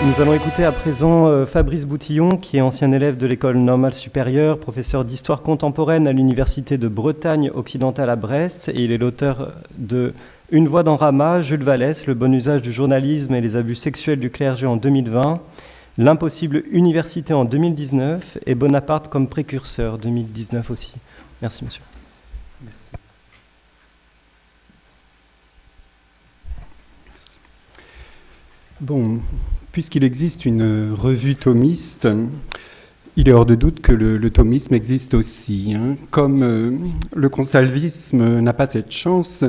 Nous allons écouter à présent Fabrice Boutillon, qui est ancien élève de l'école normale supérieure, professeur d'histoire contemporaine à l'université de Bretagne occidentale à Brest, et il est l'auteur de Une voix dans Rama, Jules Vallès, le bon usage du journalisme et les abus sexuels du clergé en 2020, L'impossible université en 2019 et Bonaparte comme précurseur 2019 aussi. Merci monsieur. Merci. Bon, puisqu'il existe une revue thomiste, il est hors de doute que le thomisme existe aussi. Comme le consalvisme n'a pas cette chance,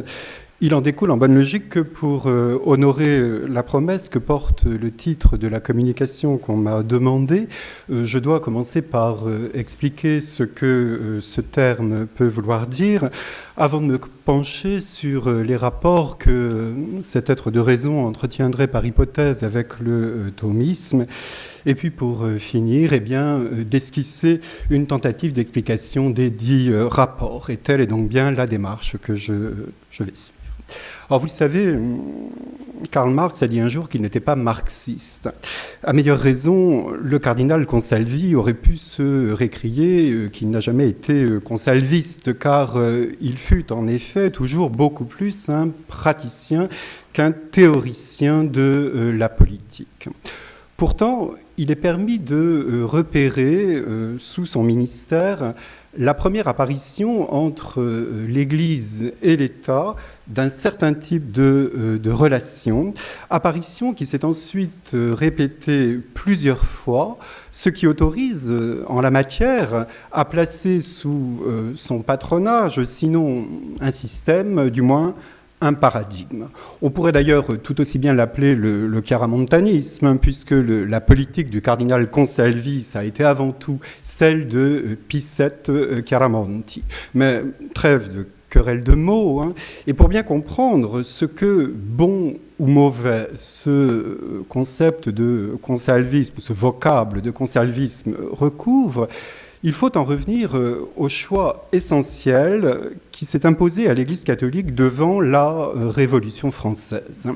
il en découle en bonne logique que pour honorer la promesse que porte le titre de la communication qu'on m'a demandé, je dois commencer par expliquer ce que ce terme peut vouloir dire, avant de me pencher sur les rapports que cet être de raison entretiendrait par hypothèse avec le thomisme, et puis pour finir, d'esquisser une tentative d'explication des dits rapports. Et telle est donc bien la démarche que je vais suivre. Alors vous le savez, Karl Marx a dit un jour qu'il n'était pas marxiste. À meilleure raison, le cardinal Consalvi aurait pu se récrier qu'il n'a jamais été consalviste, car il fut en effet toujours beaucoup plus un praticien qu'un théoricien de la politique. Pourtant, il est permis de repérer sous son ministère la première apparition entre l'Église et l'État d'un certain type de relation, apparition qui s'est ensuite répétée plusieurs fois, ce qui autorise en la matière à placer sous son patronage, sinon un système, du moins un paradigme. On pourrait d'ailleurs tout aussi bien l'appeler le chiaramontanisme, puisque la politique du cardinal Consalvi a été avant tout celle de Picette Chiaramonti. Mais trêve de querelle de mots, et pour bien comprendre ce que bon ou mauvais ce concept de consalvisme, ce vocable de consalvisme recouvre, il faut en revenir au choix essentiel qui s'est imposé à l'Église catholique devant la Révolution française.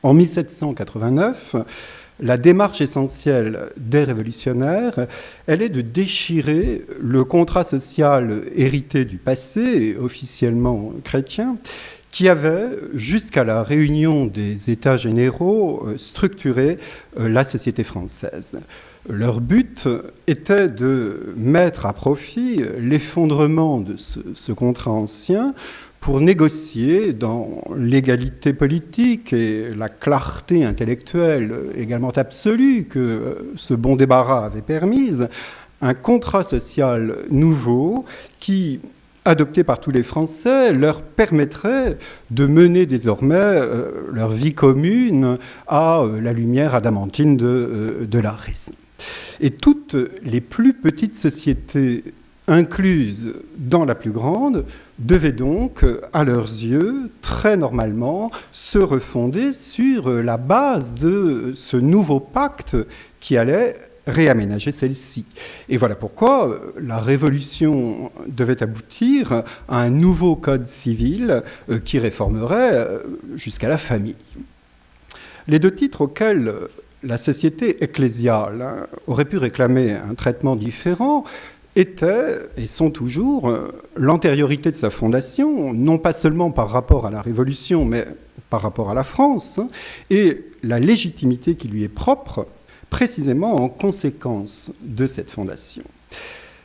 En 1789, la démarche essentielle des révolutionnaires, elle est de déchirer le contrat social hérité du passé, officiellement chrétien, qui avait, jusqu'à la réunion des États généraux, structuré la société française. Leur but était de mettre à profit l'effondrement de ce contrat ancien pour négocier dans l'égalité politique et la clarté intellectuelle également absolue que ce bon débarras avait permise, un contrat social nouveau qui, adopté par tous les Français, leur permettrait de mener désormais leur vie commune à la lumière adamantine de l'arisme. Et toutes les plus petites sociétés incluses dans la plus grande devaient donc, à leurs yeux, très normalement, se refonder sur la base de ce nouveau pacte qui allait réaménager celle-ci. Et voilà pourquoi la Révolution devait aboutir à un nouveau code civil qui réformerait jusqu'à la famille. Les deux titres auxquels la société ecclésiale aurait pu réclamer un traitement différent étaient, et sont toujours, l'antériorité de sa fondation, non pas seulement par rapport à la Révolution, mais par rapport à la France, et la légitimité qui lui est propre, précisément en conséquence de cette fondation.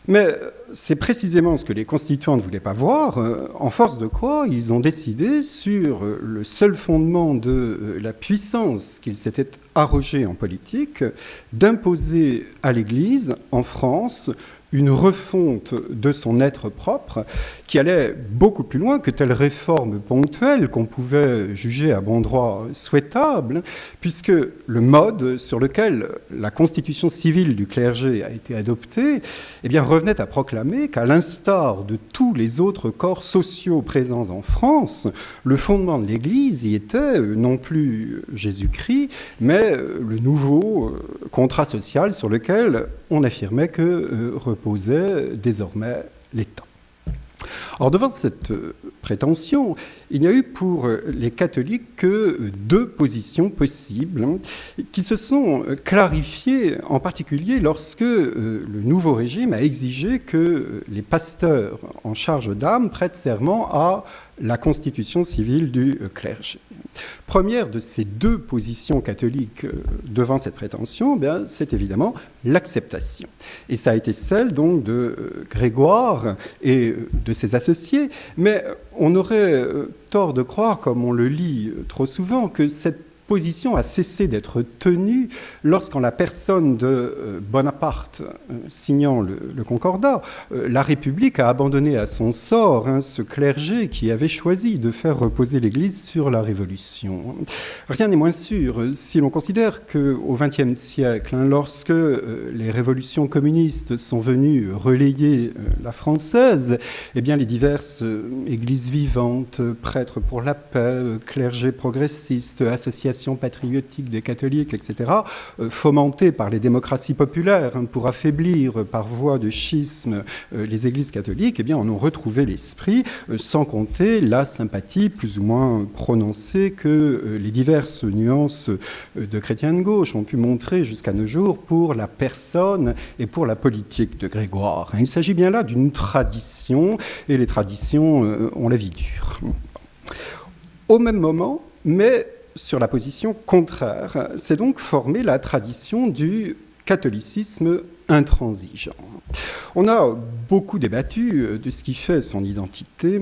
Mais c'est précisément ce que les constituants ne voulaient pas voir, en force de quoi ils ont décidé, sur le seul fondement de la puissance qu'ils s'étaient arrogée en politique, d'imposer à l'Église, en France, une refonte de son être propre qui allait beaucoup plus loin que telle réforme ponctuelle qu'on pouvait juger à bon droit souhaitable, puisque le mode sur lequel la constitution civile du clergé a été adoptée revenait à proclamer qu'à l'instar de tous les autres corps sociaux présents en France, le fondement de l'Église y était non plus Jésus-Christ, mais le nouveau contrat social sur lequel on affirmait que reposait désormais l'État. Or, devant cette prétention, il n'y a eu pour les catholiques que deux positions possibles qui se sont clarifiées, en particulier lorsque le nouveau régime a exigé que les pasteurs en charge d'âme prêtent serment à la constitution civile du clergé. Première de ces deux positions catholiques devant cette prétention, c'est évidemment l'acceptation. Et ça a été celle donc de Grégoire et de ses associés, mais on aurait tort de croire, comme on le lit trop souvent, que cette position a cessé d'être tenue lorsqu'en la personne de Bonaparte, signant le Concordat, la République a abandonné à son sort ce clergé qui avait choisi de faire reposer l'Église sur la Révolution. Rien n'est moins sûr si l'on considère qu'au XXe siècle, lorsque les révolutions communistes sont venues relayer la française, eh bien les diverses églises vivantes, prêtres pour la paix, clergés progressistes, associations patriotiques des catholiques, etc., fomentées par les démocraties populaires pour affaiblir par voie de schisme les églises catholiques, eh bien, en ont retrouvé l'esprit, sans compter la sympathie plus ou moins prononcée que les diverses nuances de chrétiens de gauche ont pu montrer jusqu'à nos jours pour la personne et pour la politique de Grégoire. Il s'agit bien là d'une tradition, et les traditions ont la vie dure. Au même moment, mais sur la position contraire, s'est donc formée la tradition du catholicisme intransigeant. On a beaucoup débattu de ce qui fait son identité,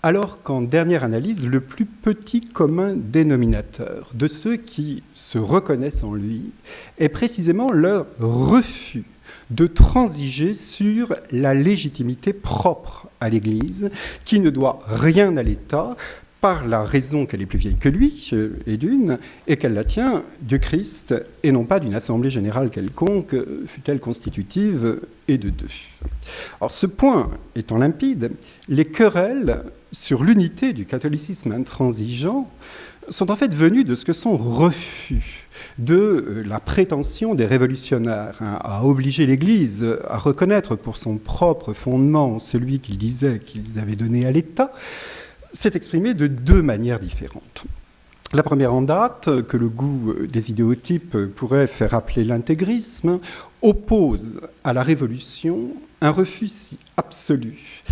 alors qu'en dernière analyse, le plus petit commun dénominateur de ceux qui se reconnaissent en lui est précisément leur refus de transiger sur la légitimité propre à l'Église, qui ne doit rien à l'État, par la raison qu'elle est plus vieille que lui, et d'une, et qu'elle la tient du Christ, et non pas d'une assemblée générale quelconque, fût-elle constitutive, et de deux. Alors, ce point étant limpide, les querelles sur l'unité du catholicisme intransigeant sont en fait venues de ce que son refus de la prétention des révolutionnaires à obliger l'Église à reconnaître pour son propre fondement celui qu'ils disaient qu'ils avaient donné à l'État, s'est exprimé de deux manières différentes. La première en date, que le goût des idéotypes pourrait faire appeler l'intégrisme, oppose à la Révolution un refus si absolu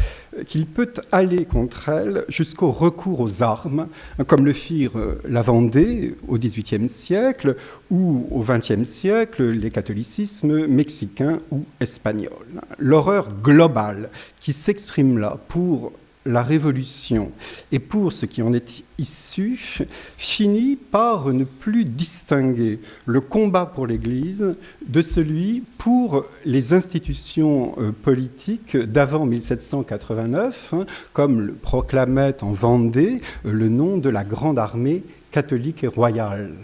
qu'il peut aller contre elle jusqu'au recours aux armes, comme le firent la Vendée au XVIIIe siècle ou au XXe siècle les catholicismes mexicains ou espagnols. L'horreur globale qui s'exprime là pour la Révolution et pour ce qui en est issu finit par ne plus distinguer le combat pour l'Église de celui pour les institutions politiques d'avant 1789, comme le proclamait en Vendée le nom de la Grande Armée catholique et royale.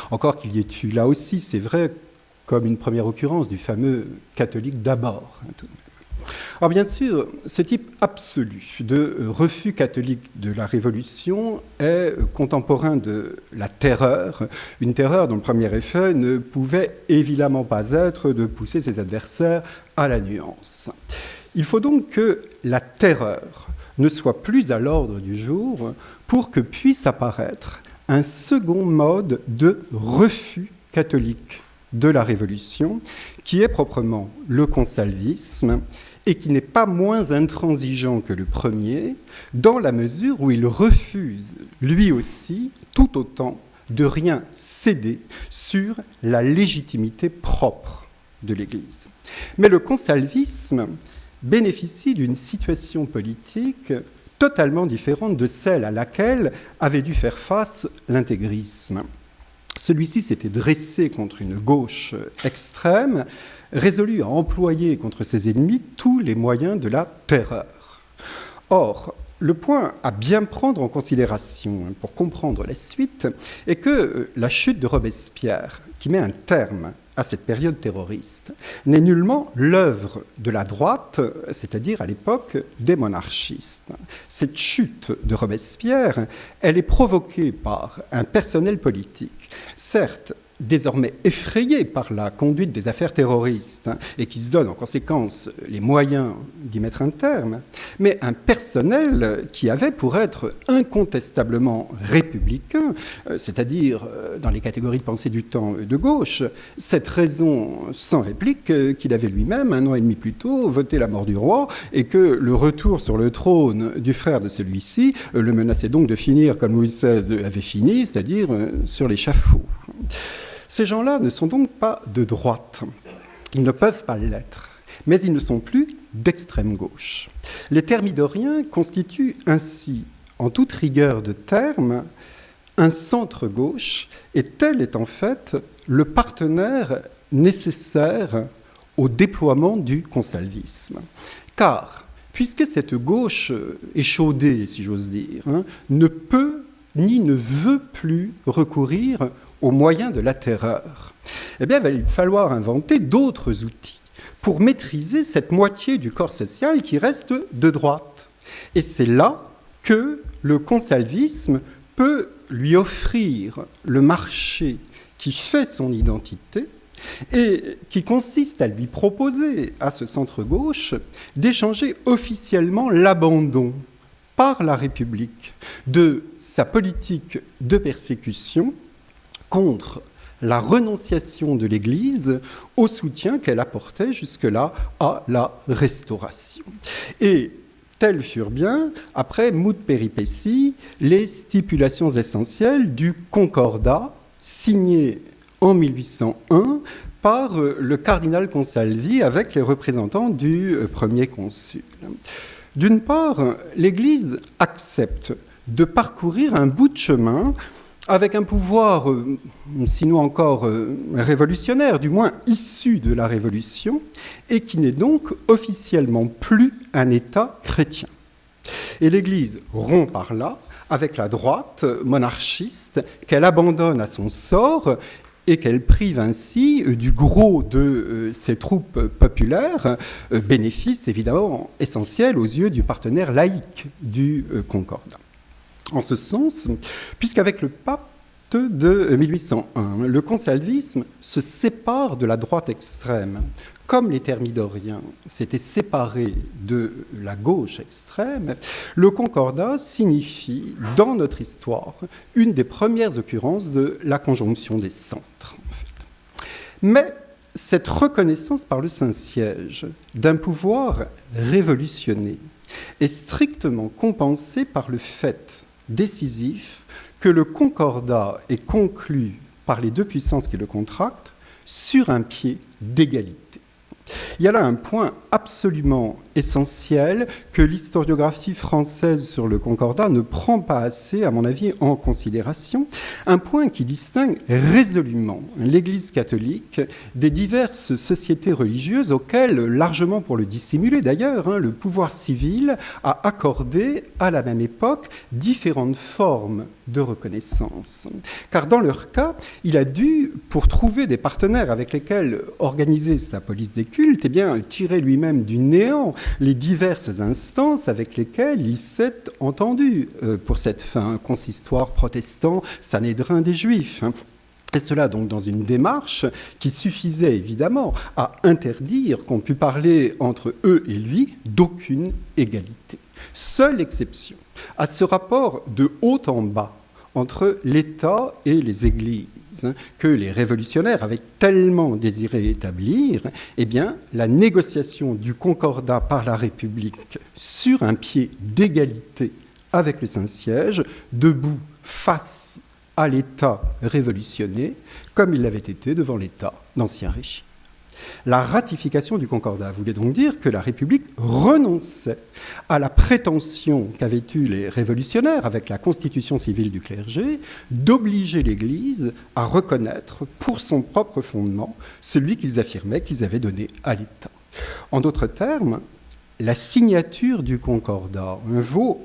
Encore qu'il y ait eu là aussi, c'est vrai, comme une première occurrence du fameux catholique d'abord. Alors bien sûr, ce type absolu de refus catholique de la Révolution est contemporain de la terreur, une terreur dont le premier effet ne pouvait évidemment pas être de pousser ses adversaires à la nuance. Il faut donc que la terreur ne soit plus à l'ordre du jour pour que puisse apparaître un second mode de refus catholique de la Révolution, qui est proprement le consalvisme, et qui n'est pas moins intransigeant que le premier, dans la mesure où il refuse, lui aussi, tout autant, de rien céder sur la légitimité propre de l'Église. Mais le consalvisme bénéficie d'une situation politique totalement différente de celle à laquelle avait dû faire face l'intégrisme. Celui-ci s'était dressé contre une gauche extrême, résolu à employer contre ses ennemis tous les moyens de la terreur. Or, le point à bien prendre en considération pour comprendre la suite est que la chute de Robespierre, qui met un terme à cette période terroriste, n'est nullement l'œuvre de la droite, c'est-à-dire à l'époque des monarchistes. Cette chute de Robespierre, elle est provoquée par un personnel politique, certes désormais effrayé par la conduite des affaires terroristes et qui se donne en conséquence les moyens d'y mettre un terme, mais un personnel qui avait pour être incontestablement républicain, c'est-à-dire dans les catégories de pensée du temps de gauche, cette raison sans réplique qu'il avait lui-même, 1 an et demi plus tôt, voté la mort du roi et que le retour sur le trône du frère de celui-ci le menaçait donc de finir comme Louis XVI avait fini, c'est-à-dire sur l'échafaud. Ces gens-là ne sont donc pas de droite. Ils ne peuvent pas l'être. Mais ils ne sont plus d'extrême gauche. Les thermidoriens constituent ainsi, en toute rigueur de terme, un centre-gauche, et tel est en fait le partenaire nécessaire au déploiement du consalvisme. Car, puisque cette gauche échaudée, si j'ose dire, ne peut ni ne veut plus recourir aux moyens de la terreur, eh bien, il va falloir inventer d'autres outils pour maîtriser cette moitié du corps social qui reste de droite. Et c'est là que le consalvisme peut lui offrir le marché qui fait son identité et qui consiste à lui proposer, à ce centre-gauche, d'échanger officiellement l'abandon par la République de sa politique de persécution contre la renonciation de l'Église au soutien qu'elle apportait jusque-là à la Restauration. Et telles furent bien, après moult péripéties, les stipulations essentielles du Concordat signé en 1801 par le cardinal Consalvi avec les représentants du premier consul. D'une part, l'Église accepte de parcourir un bout de chemin avec un pouvoir, sinon encore révolutionnaire, du moins issu de la Révolution, et qui n'est donc officiellement plus un État chrétien. Et l'Église rompt par là avec la droite monarchiste qu'elle abandonne à son sort et qu'elle prive ainsi du gros de ses troupes populaires, bénéfice évidemment essentiel aux yeux du partenaire laïque du Concordat. En ce sens, puisqu'avec le pacte de 1801, le consalvisme se sépare de la droite extrême, comme les thermidoriens s'étaient séparés de la gauche extrême, le Concordat signifie, dans notre histoire, une des premières occurrences de la conjonction des centres. Mais cette reconnaissance par le Saint-Siège d'un pouvoir révolutionné est strictement compensée par le fait décisif que le Concordat est conclu par les deux puissances qui le contractent sur un pied d'égalité. Il y a là un point absolument essentiel que l'historiographie française sur le Concordat ne prend pas assez, à mon avis, en considération. Un point qui distingue résolument l'Église catholique des diverses sociétés religieuses auxquelles, largement pour le dissimuler d'ailleurs, le pouvoir civil a accordé à la même époque différentes formes de reconnaissance. Car dans leur cas, il a dû, pour trouver des partenaires avec lesquels organiser sa police des cultes, eh bien, tirer lui-même du néant les diverses instances avec lesquelles il s'est entendu pour cette fin, consistoire protestant, sanhédrin des Juifs. Et cela donc dans une démarche qui suffisait évidemment à interdire qu'on pût parler entre eux et lui d'aucune égalité. Seule exception à ce rapport de haut en bas entre l'État et les églises que les révolutionnaires avaient tellement désiré établir, eh bien, la négociation du Concordat par la République sur un pied d'égalité avec le Saint-Siège, debout face à l'État révolutionné, comme il l'avait été devant l'État d'Ancien Régime. La ratification du Concordat voulait donc dire que la République renonçait à la prétention qu'avaient eue les révolutionnaires avec la constitution civile du clergé d'obliger l'Église à reconnaître pour son propre fondement celui qu'ils affirmaient qu'ils avaient donné à l'État. En d'autres termes, la signature du Concordat vaut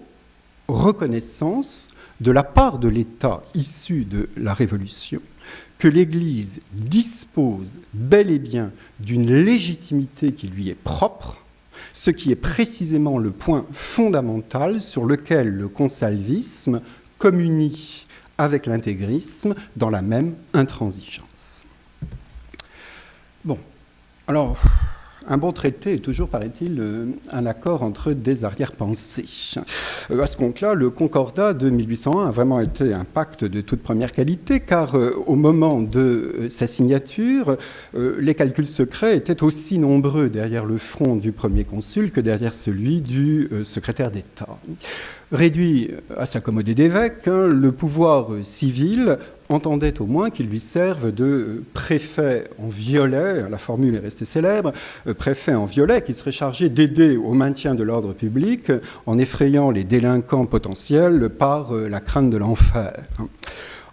reconnaissance de la part de l'État issu de la Révolution que l'Église dispose bel et bien d'une légitimité qui lui est propre, ce qui est précisément le point fondamental sur lequel le consalvisme communie avec l'intégrisme dans la même intransigeance. Alors, un bon traité est toujours, paraît-il, un accord entre des arrière-pensées. À ce compte-là, le Concordat de 1801 a vraiment été un pacte de toute première qualité, car au moment de sa signature, les calculs secrets étaient aussi nombreux derrière le front du premier consul que derrière celui du secrétaire d'État. Réduit à s'accommoder d'évêque, le pouvoir civil entendait au moins qu'il lui serve de préfet en violet, la formule est restée célèbre, préfet en violet qui serait chargé d'aider au maintien de l'ordre public en effrayant les délinquants potentiels par la crainte de l'enfer.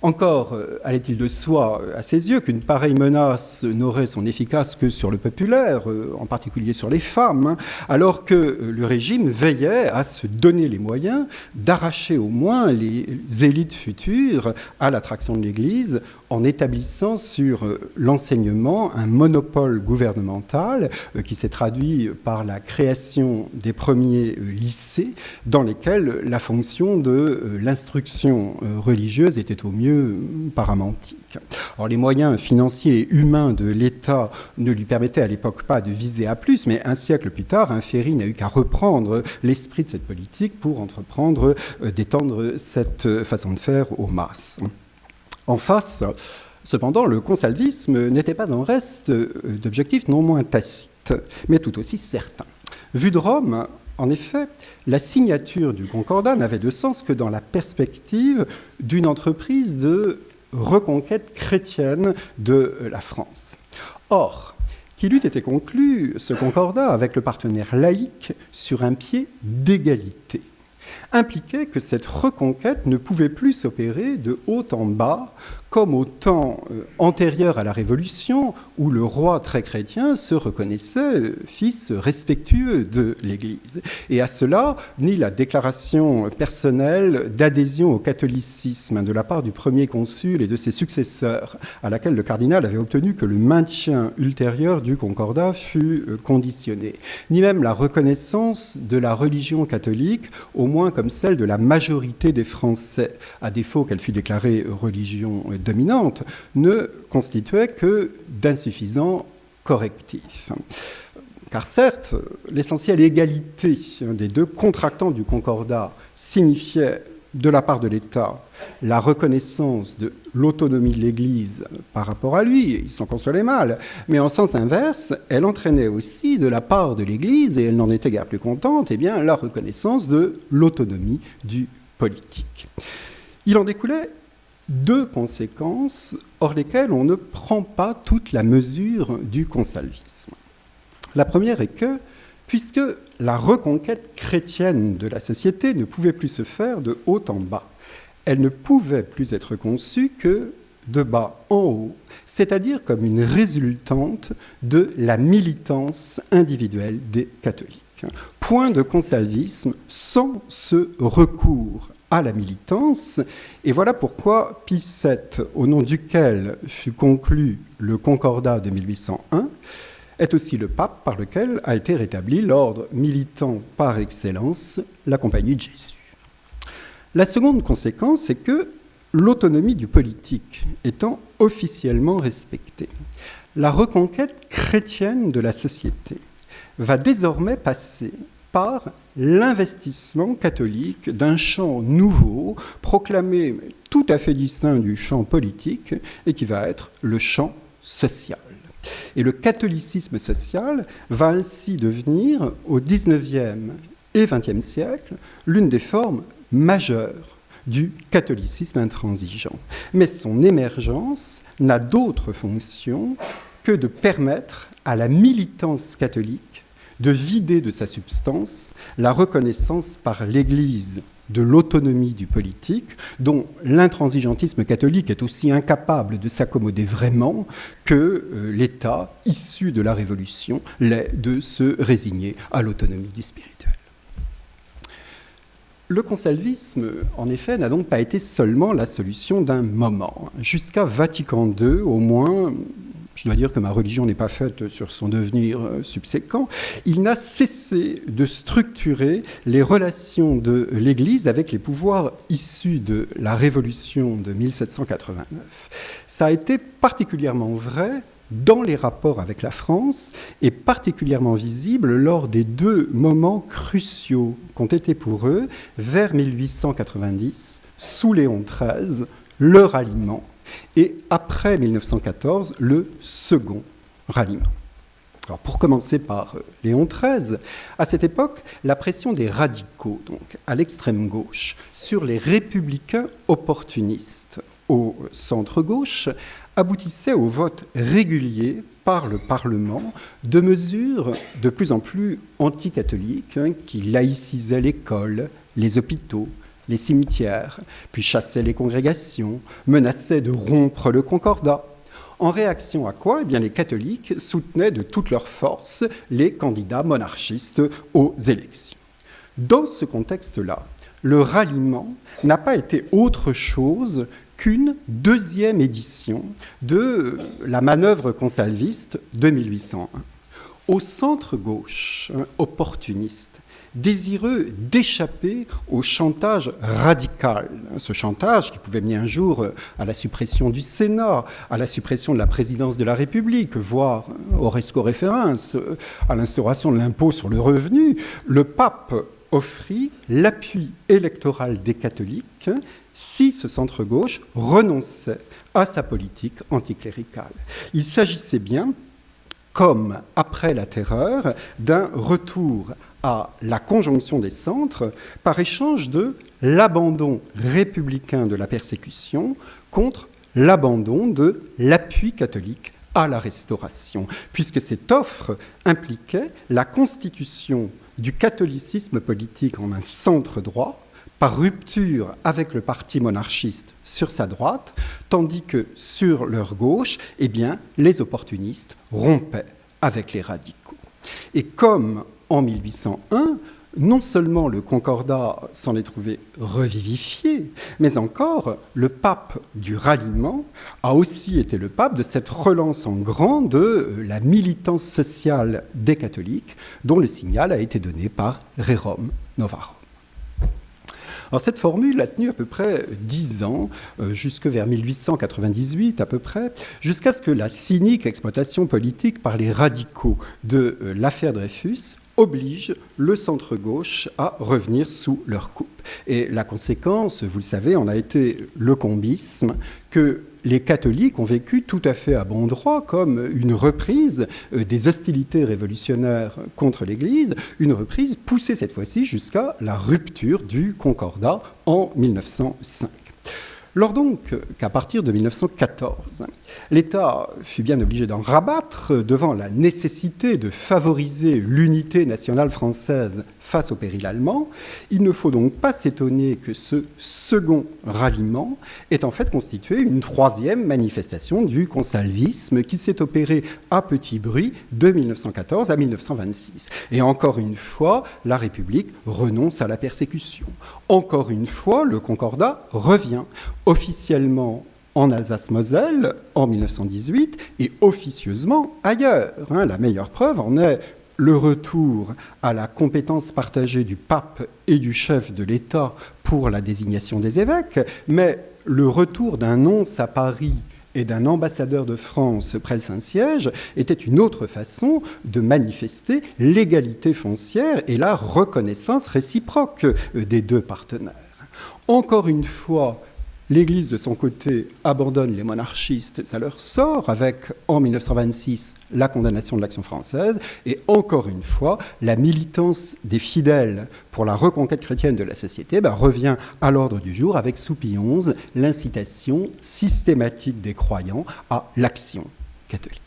Encore allait-il de soi à ses yeux qu'une pareille menace n'aurait son efficace que sur le populaire, en particulier sur les femmes, alors que le régime veillait à se donner les moyens d'arracher au moins les élites futures à l'attraction de l'Église en établissant sur l'enseignement un monopole gouvernemental qui s'est traduit par la création des premiers lycées dans lesquels la fonction de l'instruction religieuse était au mieux paramantique. Alors, les moyens financiers et humains de l'État ne lui permettaient à l'époque pas de viser à plus, mais un siècle plus tard, un Ferry n'a eu qu'à reprendre l'esprit de cette politique pour entreprendre d'étendre cette façon de faire aux masses. En face, cependant, le consalvisme n'était pas en reste d'objectifs non moins tacites, mais tout aussi certains. Vu de Rome, en effet, la signature du Concordat n'avait de sens que dans la perspective d'une entreprise de reconquête chrétienne de la France. Or, qu'il eût été conclu, ce Concordat, avec le partenaire laïque, sur un pied d'égalité, impliquait que cette reconquête ne pouvait plus s'opérer de haut en bas, comme au temps antérieur à la Révolution, où le roi très chrétien se reconnaissait fils respectueux de l'Église. Et à cela, ni la déclaration personnelle d'adhésion au catholicisme de la part du premier consul et de ses successeurs, à laquelle le cardinal avait obtenu que le maintien ultérieur du Concordat fût conditionné, ni même la reconnaissance de la religion catholique, au moins comme celle de la majorité des Français, à défaut qu'elle fût déclarée religion dominante, ne constituait que d'insuffisants correctifs. Car certes, l'essentielle égalité des deux contractants du Concordat signifiait, de la part de l'État, la reconnaissance de l'autonomie de l'Église par rapport à lui, il s'en consolait mal, mais en sens inverse, elle entraînait aussi, de la part de l'Église, et elle n'en était guère plus contente, la reconnaissance de l'autonomie du politique. Il en découlait deux conséquences hors lesquelles on ne prend pas toute la mesure du consalvisme. La première est que, puisque la reconquête chrétienne de la société ne pouvait plus se faire de haut en bas, elle ne pouvait plus être conçue que de bas en haut, c'est-à-dire comme une résultante de la militance individuelle des catholiques. Point de consalvisme sans ce recours à la militance, et voilà pourquoi Pie VII, au nom duquel fut conclu le Concordat de 1801, est aussi le pape par lequel a été rétabli l'ordre militant par excellence, la Compagnie de Jésus. La seconde conséquence est que l'autonomie du politique étant officiellement respectée, la reconquête chrétienne de la société va désormais passer par l'investissement catholique d'un champ nouveau, proclamé tout à fait distinct du champ politique, et qui va être le champ social. Et le catholicisme social va ainsi devenir, au XIXe et XXe siècle, l'une des formes majeures du catholicisme intransigeant. Mais son émergence n'a d'autre fonction que de permettre à la militance catholique de vider de sa substance la reconnaissance par l'Église de l'autonomie du politique, dont l'intransigeantisme catholique est aussi incapable de s'accommoder vraiment que l'État, issu de la Révolution, l'est de se résigner à l'autonomie du spirituel. Le consalvisme, en effet, n'a donc pas été seulement la solution d'un moment. Jusqu'à Vatican II, au moins, je dois dire que ma religion n'est pas faite sur son devenir subséquent, il n'a cessé de structurer les relations de l'Église avec les pouvoirs issus de la Révolution de 1789. Ça a été particulièrement vrai dans les rapports avec la France est particulièrement visible lors des deux moments cruciaux qu'ont été pour eux, vers 1890, sous Léon XIII, le ralliement, et après 1914, le second ralliement. Alors, pour commencer par Léon XIII, à cette époque, la pression des radicaux, donc à l'extrême gauche, sur les républicains opportunistes au centre-gauche, aboutissait au vote régulier par le Parlement de mesures de plus en plus anticatholiques qui laïcisaient l'école, les hôpitaux, les cimetières, puis chassaient les congrégations, menaçaient de rompre le concordat. En réaction à quoi? Eh bien, les catholiques soutenaient de toute leur force les candidats monarchistes aux élections. Dans ce contexte-là, le ralliement n'a pas été autre chose qu'une deuxième édition de la manœuvre consalviste de 1801. Au centre-gauche, opportuniste, désireux d'échapper au chantage radical. Ce chantage qui pouvait mener un jour à la suppression du Sénat, à la suppression de la présidence de la République, voire au resco référens, à l'instauration de l'impôt sur le revenu, le pape offrit l'appui électoral des catholiques si ce centre-gauche renonçait à sa politique anticléricale. Il s'agissait bien, comme après la Terreur, d'un retour à la conjonction des centres par échange de l'abandon républicain de la persécution contre l'abandon de l'appui catholique à la Restauration, puisque cette offre impliquait la constitution du catholicisme politique en un centre droit, par rupture avec le parti monarchiste sur sa droite, tandis que sur leur gauche, eh bien, les opportunistes rompaient avec les radicaux. Et comme en 1801, non seulement le concordat s'en est trouvé revivifié, mais encore le pape du ralliement a aussi été le pape de cette relance en grand de la militance sociale des catholiques, dont le signal a été donné par Rerum Novarum. Alors cette formule a tenu à peu près 10 ans, jusque vers 1898 à peu près, jusqu'à ce que la cynique exploitation politique par les radicaux de l'affaire Dreyfus oblige le centre-gauche à revenir sous leur coupe. Et la conséquence, vous le savez, en a été le combisme que les catholiques ont vécu tout à fait à bon droit comme une reprise des hostilités révolutionnaires contre l'Église, une reprise poussée cette fois-ci jusqu'à la rupture du concordat en 1905. Lors donc qu'à partir de 1914, l'État fut bien obligé d'en rabattre devant la nécessité de favoriser l'unité nationale française face au péril allemand, il ne faut donc pas s'étonner que ce second ralliement ait en fait constitué une troisième manifestation du consalvisme qui s'est opérée à petit bruit de 1914 à 1926. Et encore une fois, la République renonce à la persécution. Encore une fois, le concordat revient officiellement en Alsace-Moselle en 1918 et officieusement ailleurs. La meilleure preuve en est le retour à la compétence partagée du pape et du chef de l'État pour la désignation des évêques, mais le retour d'un nonce à Paris et d'un ambassadeur de France près le Saint-Siège était une autre façon de manifester l'égalité foncière et la reconnaissance réciproque des deux partenaires. Encore une fois, l'Église, de son côté, abandonne les monarchistes à leur sort avec, en 1926, la condamnation de l'Action française et, encore une fois, la militance des fidèles pour la reconquête chrétienne de la société revient à l'ordre du jour avec, sous Pie XI, l'incitation systématique des croyants à l'action catholique.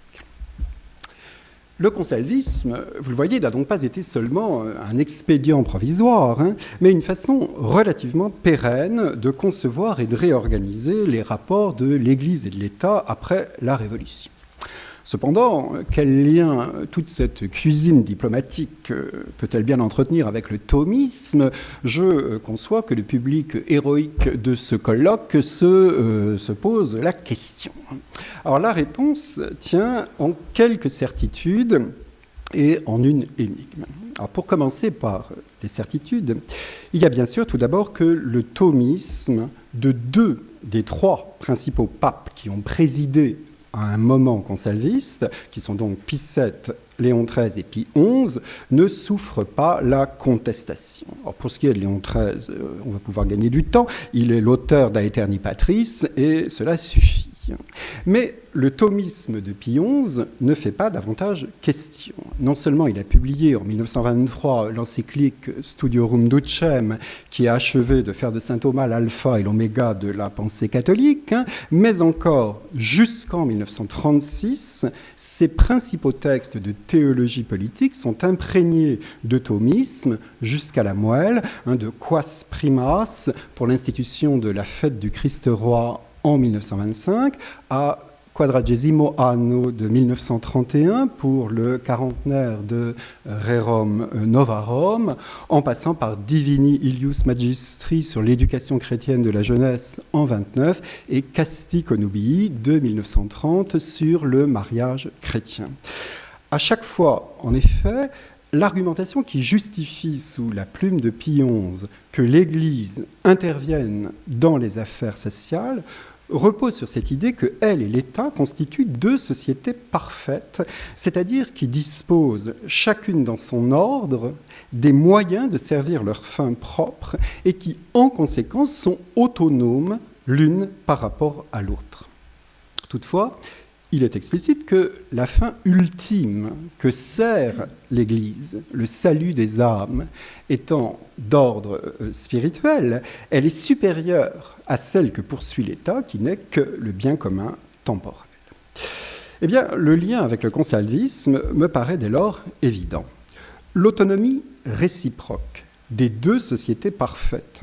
Le consalvisme, vous le voyez, n'a donc pas été seulement un expédient provisoire, mais une façon relativement pérenne de concevoir et de réorganiser les rapports de l'Église et de l'État après la Révolution. Cependant, quel lien toute cette cuisine diplomatique peut-elle bien entretenir avec le thomisme? Je conçois que le public héroïque de ce colloque se pose la question. Alors la réponse tient en quelques certitudes et en une énigme. Alors pour commencer par les certitudes, il y a bien sûr tout d'abord que le thomisme de deux des trois principaux papes qui ont présidé à un moment consalviste, qui sont donc Pie VII, Léon XIII et Pie XI, ne souffrent pas la contestation. Alors pour ce qui est de Léon XIII, on va pouvoir gagner du temps. Il est l'auteur d'Aeterni Patris et cela suffit. Mais le thomisme de Pie XI ne fait pas davantage question. Non seulement il a publié en 1923 l'encyclique Studiorum Ducem, qui a achevé de faire de saint Thomas l'alpha et l'oméga de la pensée catholique, mais encore jusqu'en 1936, ses principaux textes de théologie politique sont imprégnés de thomisme jusqu'à la moelle, de Quas Primas pour l'institution de la fête du Christ-Roi en 1925, à Quadragesimo anno de 1931 pour le quarantenaire de Rerum Novarum, en passant par Divini Ilius Magistri sur l'éducation chrétienne de la jeunesse en 29 et Casti Connubii de 1930 sur le mariage chrétien. À chaque fois, en effet, l'argumentation qui justifie sous la plume de Pie XI que l'Église intervienne dans les affaires sociales repose sur cette idée que elle et l'État constituent deux sociétés parfaites, c'est-à-dire qui disposent, chacune dans son ordre, des moyens de servir leurs fins propres et qui, en conséquence, sont autonomes l'une par rapport à l'autre. Toutefois, il est explicite que la fin ultime que sert l'Église, le salut des âmes, étant d'ordre spirituel, elle est supérieure à celle que poursuit l'État, qui n'est que le bien commun temporel. Eh bien, le lien avec le consalvisme me paraît dès lors évident. L'autonomie réciproque des deux sociétés parfaites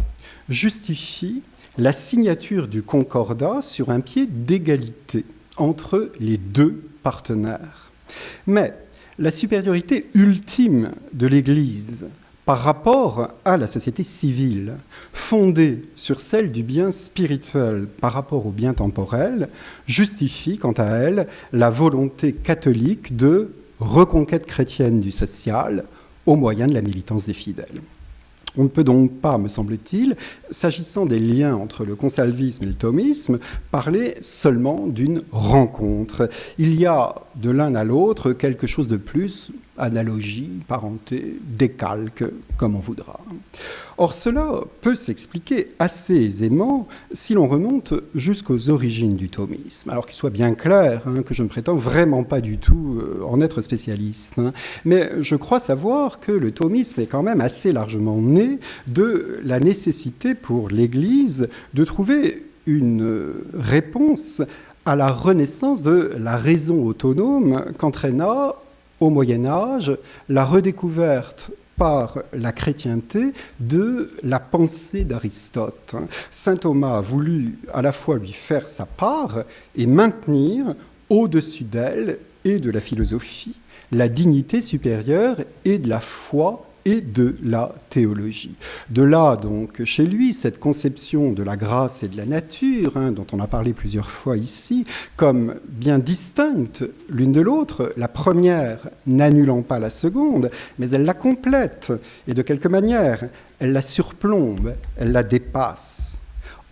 justifie la signature du concordat sur un pied d'égalité entre les deux partenaires. Mais la supériorité ultime de l'Église par rapport à la société civile, fondée sur celle du bien spirituel par rapport au bien temporel, justifie quant à elle la volonté catholique de reconquête chrétienne du social au moyen de la militance des fidèles. On ne peut donc pas, me semble-t-il, s'agissant des liens entre le consalvisme et le thomisme, parler seulement d'une rencontre. Il y a de l'un à l'autre quelque chose de plus, analogie, parenté, décalque, comme on voudra. Or, cela peut s'expliquer assez aisément si l'on remonte jusqu'aux origines du thomisme. Alors qu'il soit bien clair que je ne prétends vraiment pas du tout en être spécialiste, mais je crois savoir que le thomisme est quand même assez largement né de la nécessité pour l'Église de trouver une réponse à la renaissance de la raison autonome qu'entraîna au Moyen-Âge la redécouverte par la chrétienté de la pensée d'Aristote. Saint Thomas a voulu à la fois lui faire sa part et maintenir au-dessus d'elle et de la philosophie la dignité supérieure et de la foi et de la théologie. De là, donc, chez lui, cette conception de la grâce et de la nature, dont on a parlé plusieurs fois ici, comme bien distinctes l'une de l'autre, la première n'annulant pas la seconde, mais elle la complète, et de quelque manière, elle la surplombe, elle la dépasse.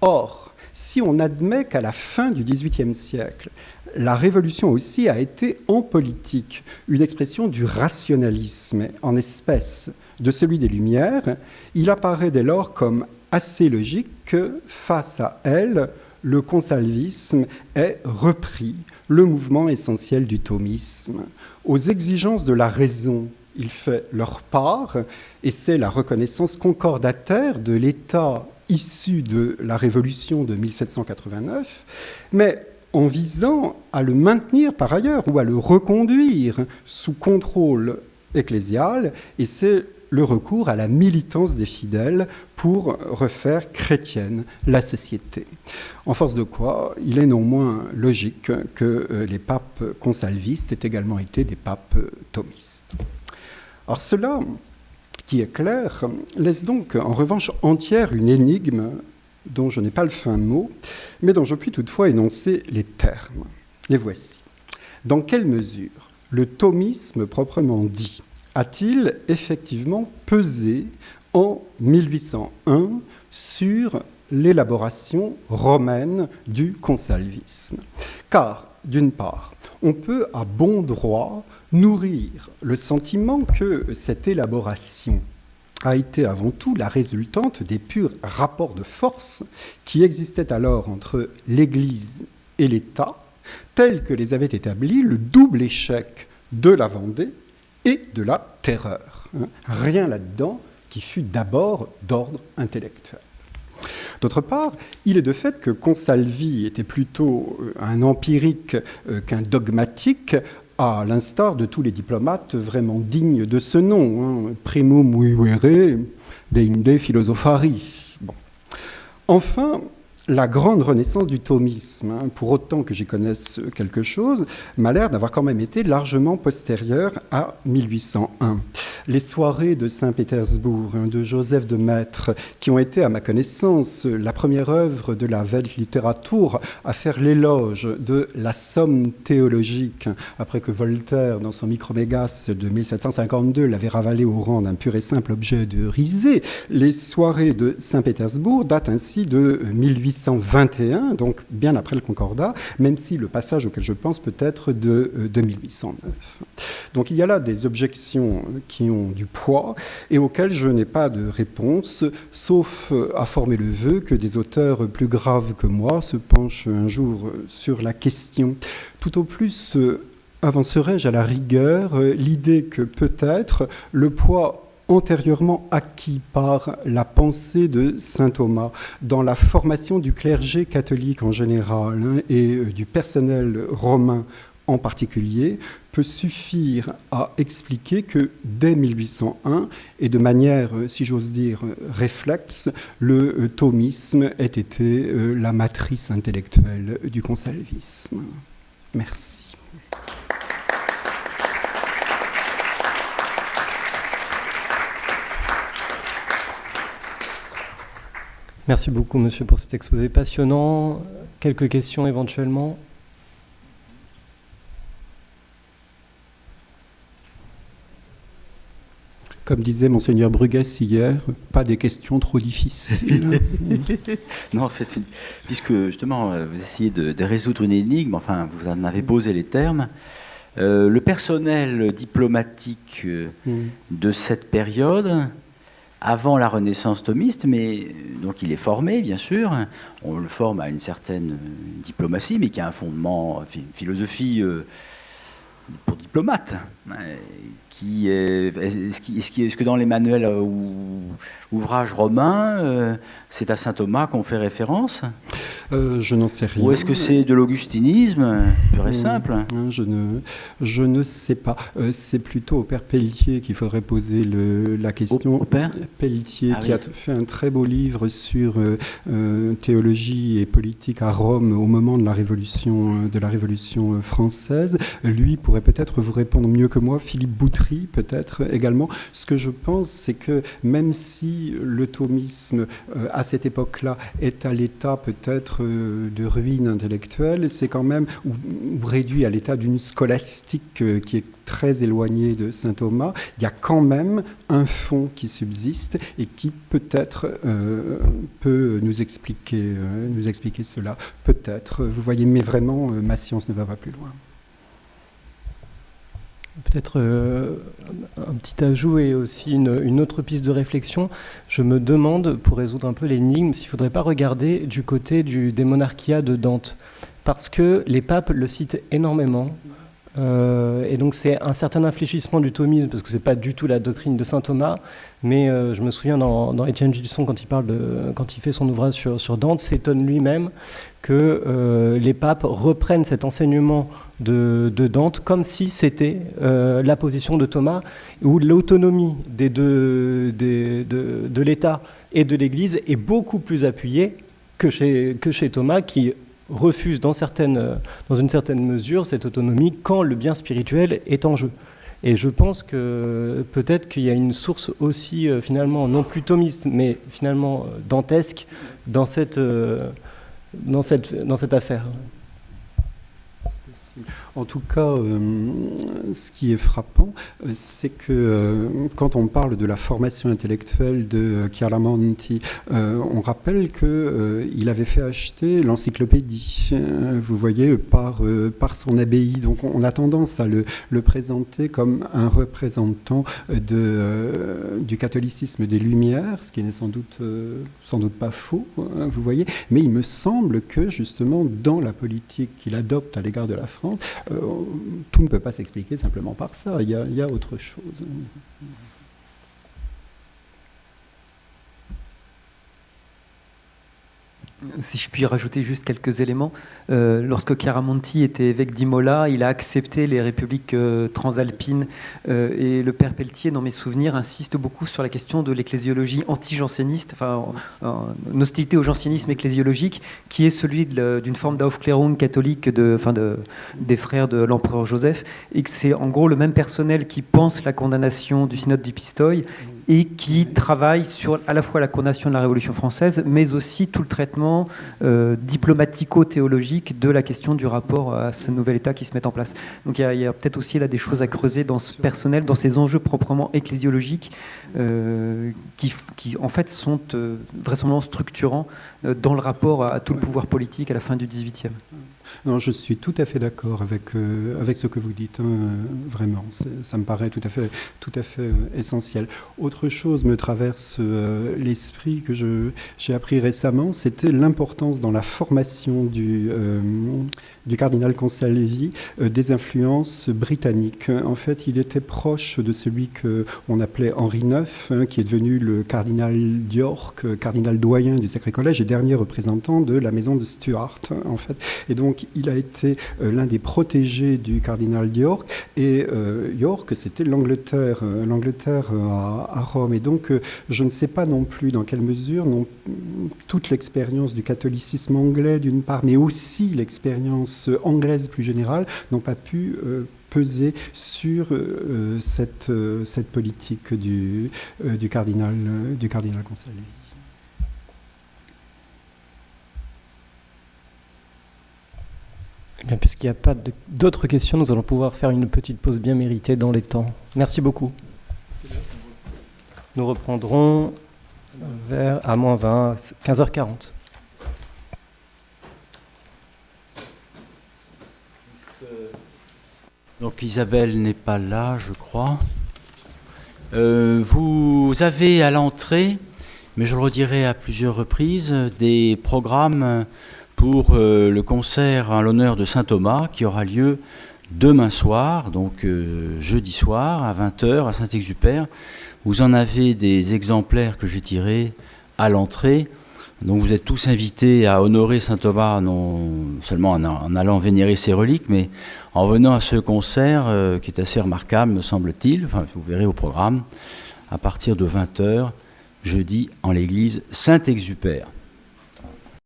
Or, si on admet qu'à la fin du XVIIIe siècle, la Révolution aussi a été en politique une expression du rationalisme en espèce de celui des Lumières, il apparaît dès lors comme assez logique que, face à elle, le consalvisme ait repris le mouvement essentiel du thomisme. Aux exigences de la raison, il fait leur part, et c'est la reconnaissance concordataire de l'État issu de la Révolution de 1789, mais en visant à le maintenir par ailleurs ou à le reconduire sous contrôle ecclésial, et c'est le recours à la militance des fidèles pour refaire chrétienne la société. En force de quoi, il est non moins logique que les papes consalvistes aient également été des papes thomistes. Alors cela, qui est clair, laisse donc en revanche entière une énigme dont je n'ai pas le fin mot, mais dont je puis toutefois énoncer les termes. Les voici. Dans quelle mesure le thomisme proprement dit a-t-il effectivement pesé en 1801 sur l'élaboration romaine du consalvisme? Car d'une part, on peut à bon droit nourrir le sentiment que cette élaboration a été avant tout la résultante des purs rapports de force qui existaient alors entre l'Église et l'État, tels que les avait établis le double échec de la Vendée et de la Terreur. Rien là-dedans qui fut d'abord d'ordre intellectuel. D'autre part, il est de fait que Consalvi était plutôt un empirique qu'un dogmatique, à l'instar de tous les diplomates vraiment dignes de ce nom, primum vivere deinde philosophari. Bon. Enfin, la grande renaissance du thomisme, pour autant que j'y connaisse quelque chose, m'a l'air d'avoir quand même été largement postérieure à 1801. Les soirées de Saint-Pétersbourg de Joseph de Maistre, qui ont été, à ma connaissance, la première œuvre de la Weltliteratur à faire l'éloge de la somme théologique, après que Voltaire, dans son Micromégas de 1752, l'avait ravalé au rang d'un pur et simple objet de risée. Les soirées de Saint-Pétersbourg datent ainsi de 1821, donc bien après le Concordat, même si le passage auquel je pense peut être de 1809. Donc il y a là des objections qui ont du poids et auxquelles je n'ai pas de réponse, sauf à former le vœu que des auteurs plus graves que moi se penchent un jour sur la question. Tout au plus avancerai-je à la rigueur l'idée que peut-être le poids antérieurement acquis par la pensée de saint Thomas dans la formation du clergé catholique en général et du personnel romain en particulier, peut suffire à expliquer que dès 1801, et de manière, si j'ose dire, réflexe, le thomisme ait été la matrice intellectuelle du consalvisme. Merci. Merci beaucoup, monsieur, pour cet exposé passionnant. Quelques questions éventuellement ? Comme disait Monseigneur Bruguès hier, pas des questions trop difficiles. Non, puisque justement vous essayez de résoudre une énigme, enfin vous en avez posé les termes, le personnel diplomatique de cette période, avant la Renaissance thomiste, mais donc il est formé bien sûr, on le forme à une certaine diplomatie, mais qui a un fondement, une philosophie pour diplomate. Est-ce que dans les manuels ou ouvrages romains, c'est à saint Thomas qu'on fait référence ? Je n'en sais rien. Ou est-ce que c'est de l'augustinisme, pur et simple ? Je ne sais pas. C'est plutôt au père Pelletier qu'il faudrait poser la question. Au père Pelletier, qui a fait un très beau livre sur théologie et politique à Rome au moment de la Révolution française. Lui pourrait peut-être vous répondre mieux que moi. Philippe Boutry, peut-être également. Ce que je pense, c'est que même si le thomisme, à cette époque-là, est à l'état peut-être de ruine intellectuelle, c'est quand même ou réduit à l'état d'une scolastique qui est très éloignée de saint Thomas. Il y a quand même un fond qui subsiste et qui peut-être peut nous expliquer cela. Peut-être, vous voyez, mais vraiment, ma science ne va pas plus loin. Peut-être un petit ajout et aussi une autre piste de réflexion. Je me demande, pour résoudre un peu l'énigme, s'il ne faudrait pas regarder du côté des Monarchia de Dante. Parce que les papes le citent énormément. Et donc c'est un certain infléchissement du thomisme, parce que ce n'est pas du tout la doctrine de saint Thomas. Mais je me souviens dans Étienne Gilson, quand il fait son ouvrage sur Dante, s'étonne lui-même que les papes reprennent cet enseignement de Dante comme si c'était la position de Thomas, où l'autonomie de l'État et de l'Église est beaucoup plus appuyée que chez Thomas, qui refuse dans une certaine mesure cette autonomie quand le bien spirituel est en jeu. Et je pense que peut-être qu'il y a une source aussi finalement non plus thomiste, mais finalement dantesque dans cette affaire. En tout cas, ce qui est frappant, c'est que quand on parle de la formation intellectuelle de Chiaramonti, on rappelle qu'il avait fait acheter l'encyclopédie, vous voyez, par son abbaye. Donc on a tendance à le présenter comme un représentant du catholicisme des Lumières, ce qui n'est sans doute pas faux, vous voyez. Mais il me semble que, justement, dans la politique qu'il adopte à l'égard de la France, tout ne peut pas s'expliquer simplement par ça. Il y a autre chose. Si je puis rajouter juste quelques éléments, lorsque Chiaramonti était évêque d'Imola, il a accepté les républiques transalpines et le père Pelletier, dans mes souvenirs, insiste beaucoup sur la question de l'ecclésiologie anti-janséniste, enfin une hostilité au jansénisme ecclésiologique, qui est celui d'une forme d'Aufklärung catholique des frères de l'empereur Joseph, et que c'est en gros le même personnel qui pense la condamnation du synode du Pistoï et qui travaille sur à la fois la condamnation de la Révolution française, mais aussi tout le traitement diplomatico-théologique de la question du rapport à ce nouvel État qui se met en place. Donc il y a peut-être aussi là des choses à creuser dans ce personnel, dans ces enjeux proprement ecclésiologiques qui en fait sont vraisemblablement structurants dans le rapport à tout le pouvoir politique à la fin du XVIIIe. Non, je suis tout à fait d'accord avec ce que vous dites, vraiment. Ça me paraît tout à fait essentiel. Autre chose me traverse l'esprit que j'ai appris récemment, c'était l'importance dans la formation du cardinal Consalvi des influences britanniques. En fait, il était proche de celui qu'on appelait Henri IX, qui est devenu le cardinal d'York, cardinal doyen du Sacré Collège et dernier représentant de la maison de Stuart, en fait. Et donc, il a été l'un des protégés du cardinal d'York. Et York, c'était l'Angleterre à Rome. Et donc, je ne sais pas non plus dans quelle mesure toute l'expérience du catholicisme anglais, d'une part, mais aussi l'expérience anglaise plus générale, n'ont pas pu peser sur cette politique du cardinal Consalvi. Eh bien, puisqu'il n'y a pas d'autres questions, nous allons pouvoir faire une petite pause bien méritée dans les temps. Merci beaucoup. Nous reprendrons vers à moins 20, 15h40. Donc Isabelle n'est pas là, je crois. Vous avez à l'entrée, mais je le redirai à plusieurs reprises, des programmes pour le concert en l'honneur de Saint Thomas qui aura lieu demain soir, donc jeudi soir à 20h à Saint-Exupère. Vous en avez des exemplaires que j'ai tirés à l'entrée. Donc vous êtes tous invités à honorer Saint Thomas, non seulement en allant vénérer ses reliques, mais en venant à ce concert qui est assez remarquable, me semble-t-il. Enfin, vous verrez au programme, à partir de 20h, jeudi, en l'église Saint-Exupère.